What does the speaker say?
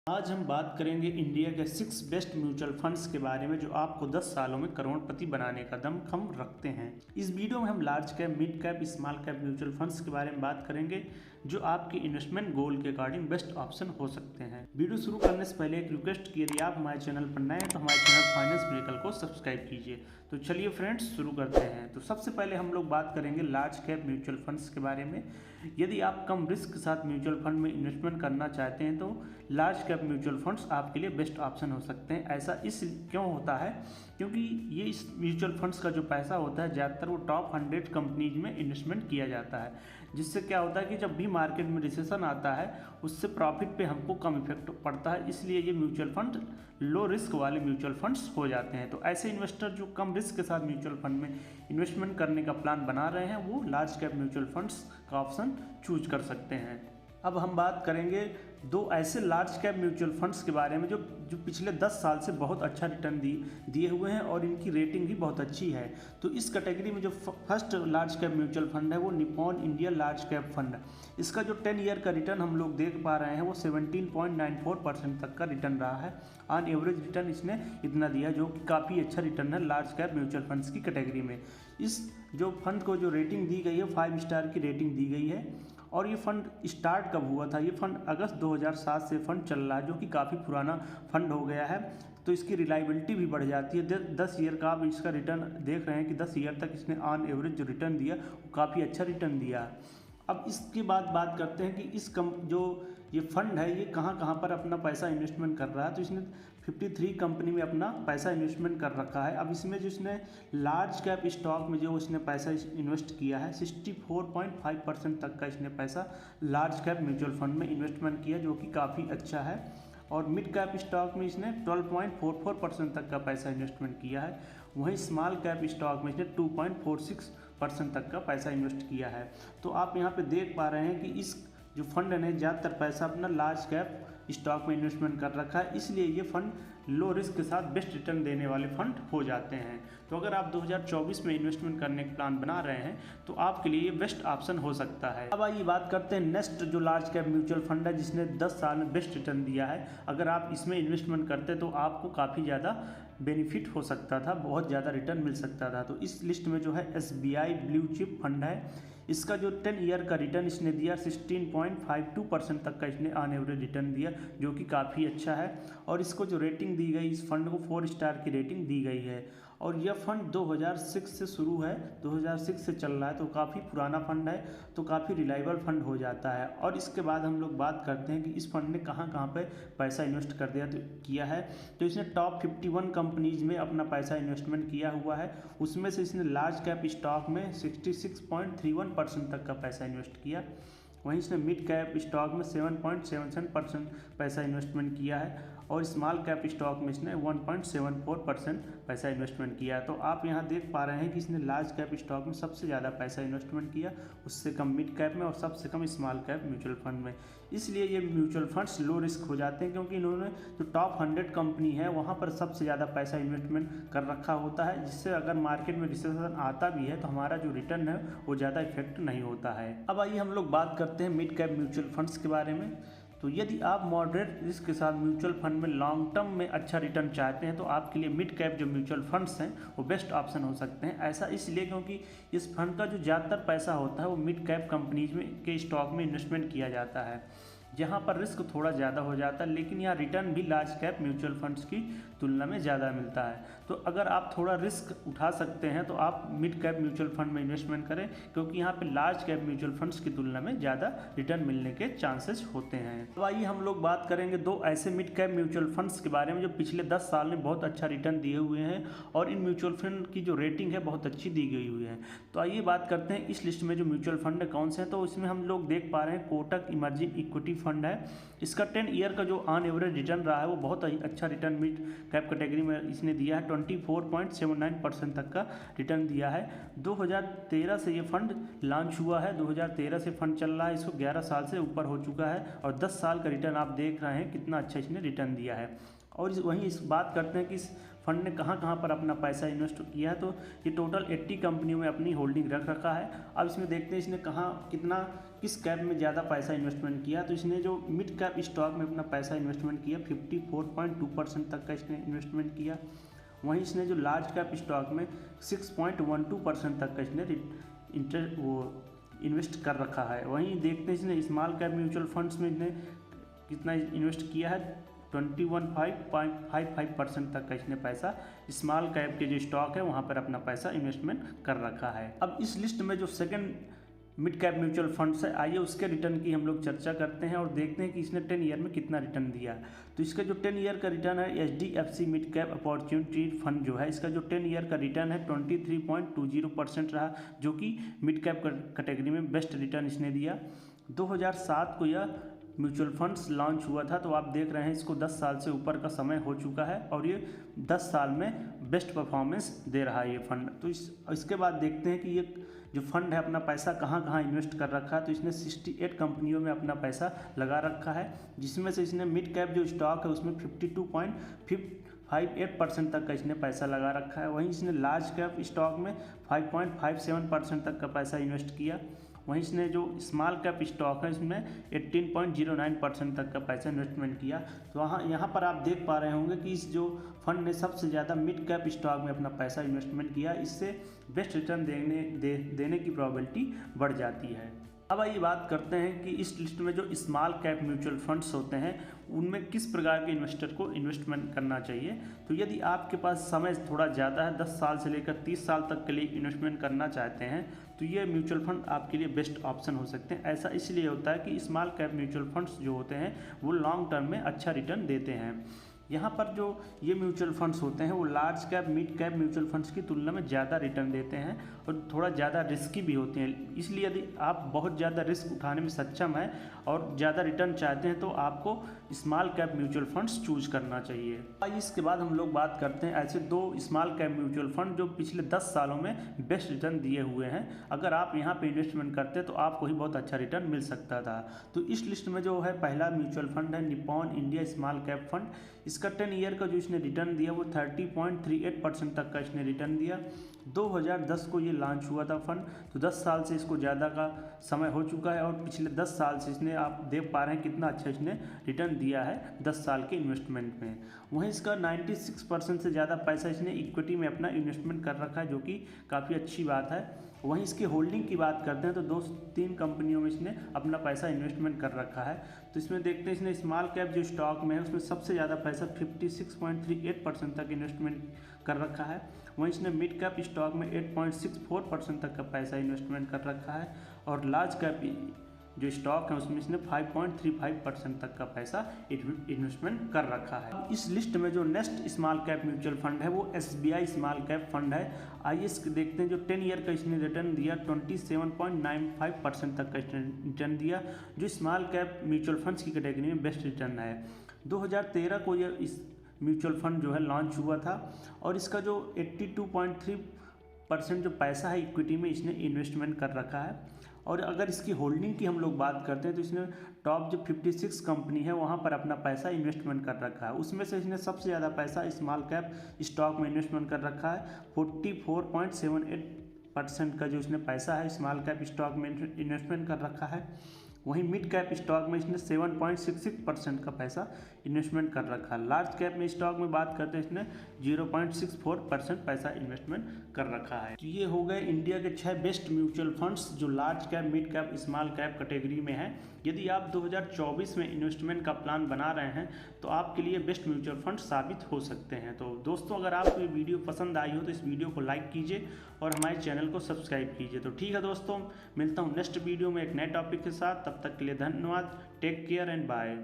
आज हम बात करेंगे इंडिया के 6 बेस्ट म्यूचुअल फंड्स के बारे में जो आपको 10 सालों में करोड़पति बनाने का दमखम रखते हैं। इस वीडियो में हम large cap, mid cap, small cap mutual funds के बारे में बात करेंगे जो आपके इन्वेस्टमेंट गोल के अकॉर्डिंग बेस्ट ऑप्शन हो सकते हैं। वीडियो शुरू करने से पहले एक रिक्वेस्ट कि यदि आप हमारे चैनल पर नए हैं तो हमारे चैनल फाइनेंस मेरेकल को सब्सक्राइब कीजिए। तो चलिए फ्रेंड्स शुरू करते हैं। तो सबसे पहले हम लोग बात करेंगे लार्ज कैप म्यूचुअल फंड्स के बारे में। यदि आप कम रिस्क के साथ म्यूचुअल फंड में इन्वेस्टमेंट करना चाहते हैं तो लार्ज कैप म्यूचुअल फंड्स आपके लिए बेस्ट ऑप्शन हो सकते हैं। ऐसा इस क्यों होता है, क्योंकि ये इस म्यूचुअल फंड्स का जो पैसा होता है ज़्यादातर वो टॉप 100 कंपनीज में इन्वेस्टमेंट किया जाता है, जिससे क्या होता है कि जब भी मार्केट में रिसेशन आता है उससे प्रॉफिट पे हमको कम इफेक्ट पड़ता है। इसलिए ये म्यूचुअल फंड लो रिस्क वाले म्यूचुअल फंड्स हो जाते हैं। तो ऐसे इन्वेस्टर जो कम रिस्क के साथ म्यूचुअल फंड में इन्वेस्टमेंट करने का प्लान बना रहे हैं वो लार्ज कैप म्यूचुअल फंड्स का ऑप्शन चूज कर सकते हैं। अब हम बात करेंगे दो ऐसे लार्ज कैप म्यूचुअल फंड्स के बारे में जो पिछले 10 साल से बहुत अच्छा रिटर्न दिए हुए हैं और इनकी रेटिंग भी बहुत अच्छी है। तो इस कैटेगरी में जो first large cap mutual fund है वो Nippon India large cap fund. इसका जो 10 ईयर का रिटर्न हम लोग देख पा रहे हैं वो 17.94% तक का रिटर्न रहा है। ऑन एवरेज रिटर्न इसने इतना दिया जो कि काफ़ी अच्छा रिटर्न है लार्ज कैप म्यूचुअल फंड्स की कैटेगरी में। इस जो फंड को जो रेटिंग दी गई है 5 स्टार की रेटिंग दी गई है। और ये फंड स्टार्ट कब हुआ था? ये फंड अगस्त 2007 से फंड चल रहा है जो कि काफ़ी पुराना फंड हो गया है। तो इसकी रिलायबिलिटी भी बढ़ जाती है। 10 ईयर का आप इसका रिटर्न देख रहे हैं कि 10 ईयर तक इसने ऑन एवरेज जो रिटर्न दिया वो काफ़ी अच्छा रिटर्न दिया। अब इसके बाद बात करते हैं कि जो ये फंड है ये कहाँ पर अपना पैसा इन्वेस्टमेंट कर रहा है। तो इसने 53 कंपनी में अपना पैसा इन्वेस्टमेंट कर रखा है। अब इसमें जो इसने लार्ज कैप स्टॉक में जो इसने पैसा इन्वेस्ट किया है 64.5% तक का इसने पैसा लार्ज कैप म्यूचुअल फंड में इन्वेस्टमेंट किया जो कि काफ़ी अच्छा है। और मिड कैप स्टॉक में इसने 12.44% तक का पैसा इन्वेस्टमेंट किया है। वहीं स्मॉल कैप स्टॉक में इसने 2.46% तक का पैसा इन्वेस्ट किया है। तो आप यहाँ पे देख पा रहे हैं कि इस जो फंड ने ज़्यादातर पैसा अपना लार्ज कैप स्टॉक में इन्वेस्टमेंट कर रखा है, इसलिए ये फंड लो रिस्क के साथ बेस्ट रिटर्न देने वाले फंड हो जाते हैं। तो अगर आप 2024 में इन्वेस्टमेंट करने का प्लान बना रहे हैं तो आपके लिए ये बेस्ट ऑप्शन हो सकता है। अब आइए बात करते हैं नेक्स्ट जो लार्ज कैप म्यूचुअल फंड है जिसने 10 साल में बेस्ट रिटर्न दिया है। अगर आप इसमें इन्वेस्टमेंट करते तो आपको काफ़ी ज़्यादा बेनिफिट हो सकता था, बहुत ज़्यादा रिटर्न मिल सकता था। तो इस लिस्ट में जो है SBI ब्लू चिप फंड है। इसका जो 10 ईयर का रिटर्न इसने दिया 16.52% तक का इसने ऑन एवरेज रिटर्न दिया जो कि काफ़ी अच्छा है। और इसको जो रेटिंग दी गई इस फंड को 4 स्टार की रेटिंग दी गई है। और यह फंड 2006 से शुरू है, 2006 से चल रहा है, तो काफ़ी पुराना फंड है, तो काफ़ी रिलायबल फंड हो जाता है। और इसके बाद हम लोग बात करते हैं कि इस फंड ने कहाँ पे पैसा इन्वेस्ट कर किया है। तो इसने टॉप 51 कंपनीज में अपना पैसा इन्वेस्टमेंट किया हुआ है। उसमें से इसने लार्ज कैप स्टॉक में 66.31% तक का पैसा इन्वेस्ट किया। वहीं इसने मिड कैप स्टॉक में 7.77% पैसा इन्वेस्टमेंट किया है। और स्मॉल कैप स्टॉक में इसने 1.74% पैसा इन्वेस्टमेंट किया है। तो आप यहाँ देख पा रहे हैं कि इसने लार्ज कैप स्टॉक में सबसे ज़्यादा पैसा इन्वेस्टमेंट किया, उससे कम मिड कैप में और सबसे कम स्मॉल कैप म्यूचुअल फंड में। इसलिए ये म्यूचुअल फंड्स लो रिस्क हो जाते हैं क्योंकि इन्होंने जो टॉप 100 कंपनी है वहाँ पर सबसे ज़्यादा पैसा इन्वेस्टमेंट कर रखा होता है, जिससे अगर मार्केट में रिसेशन आता भी है तो हमारा जो रिटर्न है वो ज़्यादा इफेक्ट नहीं होता है। अब आइए हम लोग बात करते हैं मिड कैप म्यूचुअल फंड्स के बारे में। तो यदि आप मॉडरेट रिस्क के साथ म्यूचुअल फंड में लॉन्ग टर्म में अच्छा रिटर्न चाहते हैं तो आपके लिए मिड कैप जो म्यूचुअल फंड्स हैं वो बेस्ट ऑप्शन हो सकते हैं। ऐसा इसलिए क्योंकि इस फंड का जो ज़्यादातर पैसा होता है वो मिड कैप कंपनीज में के स्टॉक में इन्वेस्टमेंट किया जाता है, जहाँ पर रिस्क थोड़ा ज़्यादा हो जाता है, लेकिन यहाँ रिटर्न भी लार्ज कैप म्यूचुअल फंड्स की तुलना में ज़्यादा मिलता है। तो अगर आप थोड़ा रिस्क उठा सकते हैं तो आप मिड कैप म्यूचुअल फंड में इन्वेस्टमेंट करें, क्योंकि यहाँ पे लार्ज कैप म्यूचुअल फंड्स की तुलना में ज़्यादा रिटर्न मिलने के चांसेस होते हैं। तो आइए हम लोग बात करेंगे दो ऐसे मिड कैप म्यूचुअल फंड्स के बारे में जो पिछले 10 साल में बहुत अच्छा रिटर्न दिए हुए हैं और इन म्यूचुअल फंड की जो रेटिंग है बहुत अच्छी दी गई हुई है। तो आइए बात करते हैं इस लिस्ट में जो म्यूचुअल फंड है कौन से हैं। तो इसमें हम लोग देख पा रहे हैं कोटक इमर्जिंग इक्विटी फंड है। इसका 10 ईयर का जो ऑन एवरेज रिटर्न रहा है वो बहुत अच्छा रिटर्न मिड कैप कैटेगरी में इसने दिया है। 24.79% तक का रिटर्न दिया है। 2013 से ये फंड लॉन्च हुआ है, 2013 से फंड चल रहा है, इसको 11 साल से ऊपर हो चुका है और 10 साल का रिटर्न आप देख रहे हैं कितना अच्छा इसने रिटर्न दिया है। और वहीं इस बात करते हैं कि इस फंड ने कहाँ कहाँ पर अपना पैसा इन्वेस्ट किया है। तो ये टोटल 80 कंपनियों में अपनी होल्डिंग रख रखा है। अब इसमें देखते हैं इसने कहाँ कितना किस कैप में ज़्यादा पैसा इन्वेस्टमेंट किया। तो इसने जो मिड कैप स्टॉक में अपना पैसा इन्वेस्टमेंट किया 54.2% तक का इसने इन्वेस्टमेंट किया। वहीं इसने जो लार्ज कैप स्टॉक में 6.12% तक का इसने इन्वेस्ट कर रखा है। वहीं देखते हैं इसने स्मॉल कैप म्यूचुअल फंड्स में इसने कितना इन्वेस्ट किया है 21.55% तक का इसने पैसा स्मॉल कैप के जो स्टॉक है वहाँ पर अपना पैसा इन्वेस्टमेंट कर रखा है। अब इस लिस्ट में जो second mid cap mutual funds है, आइए उसके रिटर्न की हम लोग चर्चा करते हैं और देखते हैं कि इसने 10 ईयर में कितना रिटर्न दिया। तो इसका जो 10 ईयर का रिटर्न है HDFC mid cap opportunity fund जो है, इसका जो 10 ईयर का रिटर्न है 23.20% रहा, जो कि मिड कैप कैटेगरी में बेस्ट रिटर्न इसने दिया। 2007 को यह म्यूचुअल फंड्स लॉन्च हुआ था, तो आप देख रहे हैं इसको 10 साल से ऊपर का समय हो चुका है और ये 10 साल में बेस्ट परफॉर्मेंस दे रहा है ये फंड। तो इसके बाद देखते हैं कि ये जो फंड है अपना पैसा कहाँ कहाँ इन्वेस्ट कर रखा है। तो इसने 68 कंपनियों में अपना पैसा लगा रखा है, जिसमें से इसने मिड कैप जो स्टॉक है उसमें 52.58% तक का इसने पैसा लगा रखा है। वहीं इसने लार्ज कैप स्टॉक में 5.57% तक का पैसा इन्वेस्ट किया। वहीं इसने जो स्मॉल कैप स्टॉक है इसमें 18.09% तक का पैसा इन्वेस्टमेंट किया। तो यहाँ पर आप देख पा रहे होंगे कि इस जो फंड ने सबसे ज़्यादा मिड कैप स्टॉक में अपना पैसा इन्वेस्टमेंट किया, इससे बेस्ट रिटर्न देने की प्रोबेबिलिटी बढ़ जाती है। अब आइए बात करते हैं कि इस लिस्ट में जो स्मॉल कैप म्यूचुअल फंड्स होते हैं उनमें किस प्रकार के इन्वेस्टर को इन्वेस्टमेंट करना चाहिए। तो यदि आपके पास समय थोड़ा ज़्यादा है, 10 साल से लेकर 30 साल तक के लिए इन्वेस्टमेंट करना चाहते हैं, तो ये म्यूचुअल फंड आपके लिए बेस्ट ऑप्शन हो सकते हैं। ऐसा इसलिए होता है कि स्मॉल कैप म्यूचुअल फंड्स जो होते हैं वो लॉन्ग टर्म में अच्छा रिटर्न देते हैं। यहाँ पर जो ये म्यूचुअल फंड्स होते हैं वो large cap mid cap mutual funds की तुलना में ज़्यादा रिटर्न देते हैं और थोड़ा ज़्यादा रिस्की भी होते हैं। इसलिए यदि आप बहुत ज़्यादा रिस्क उठाने में सक्षम हैं और ज़्यादा रिटर्न चाहते हैं तो आपको small cap mutual funds choose करना चाहिए। इसके बाद हम लोग बात करते हैं ऐसे 2 स्मॉल कैप म्यूचुअल फंड जो पिछले 10 सालों में बेस्ट रिटर्न दिए हुए हैं। अगर आप यहाँ पे इन्वेस्टमेंट करते तो आपको ही बहुत अच्छा रिटर्न मिल सकता था। तो इस लिस्ट में जो है पहला म्यूचुअल फंड है Nippon India small cap fund. इसका 10 ईयर का जो इसने रिटर्न दिया वो 30.38% तक का इसने रिटर्न दिया। 2010 को ये लॉन्च हुआ था फंड, तो 10 साल से इसको ज़्यादा का समय हो चुका है और पिछले 10 साल से इसने आप देख पा रहे हैं कितना अच्छा इसने रिटर्न दिया है 10 साल के इन्वेस्टमेंट में। वहीं इसका 96% से ज़्यादा पैसा इसने इक्विटी में अपना इन्वेस्टमेंट कर रखा है, जो कि काफ़ी अच्छी बात है। वहीं इसकी होल्डिंग की बात करते हैं तो 2-3 कंपनियों में इसने अपना पैसा इन्वेस्टमेंट कर रखा है। तो इसमें देखते हैं इसने स्मॉल कैप जो स्टॉक में है उसमें सबसे ज़्यादा पैसा 56.38% तक इन्वेस्टमेंट कर रखा है। वहीं इसने मिड कैप स्टॉक में 8.64% तक का पैसा इन्वेस्टमेंट कर रखा है और लार्ज कैप जो स्टॉक है उसमें इसने 5.35% तक का पैसा इन्वेस्टमेंट कर रखा है। इस लिस्ट में जो next small cap mutual fund है वो SBI स्मॉल कैप फंड है। आइए देखते हैं जो 10 ईयर का इसने रिटर्न दिया 27.95% तक का रिटर्न दिया, जो स्मॉल कैप म्यूचुअल फंड्स की कैटेगरी में बेस्ट रिटर्न है। 2013 को यह इस म्यूचुअल फंड जो है लॉन्च हुआ था और इसका जो 82.3% जो पैसा है इक्विटी में इसने इन्वेस्टमेंट कर रखा है। और अगर इसकी होल्डिंग की हम लोग बात करते हैं तो इसने टॉप जो 56 कंपनी है वहाँ पर अपना पैसा इन्वेस्टमेंट कर रखा है। उसमें से इसने सबसे ज़्यादा पैसा स्मॉल कैप स्टॉक में इन्वेस्टमेंट कर रखा है। 44.78% का जो इसने पैसा है स्मॉल कैप स्टॉक में इन्वेस्टमेंट कर रखा है। वहीं मिड कैप स्टॉक में इसने 7.66% का पैसा इन्वेस्टमेंट कर रखा है। लार्ज कैप में स्टॉक में बात करते हैं इसने 0.64% पैसा इन्वेस्टमेंट कर रखा है। तो ये हो गए इंडिया के 6 बेस्ट म्यूचुअल फंड्स जो large cap mid cap small cap category में है। यदि आप 2024 में इन्वेस्टमेंट का प्लान बना रहे हैं तो आपके लिए बेस्ट म्यूचुअल फंड साबित हो सकते हैं। तो दोस्तों अगर आपको ये वीडियो पसंद आई हो तो इस वीडियो को लाइक कीजिए और हमारे चैनल को सब्सक्राइब कीजिए। तो ठीक है दोस्तों, मिलता हूँ नेक्स्ट वीडियो में एक नए टॉपिक के साथ। तब तक के लिए धन्यवाद। Take care and bye.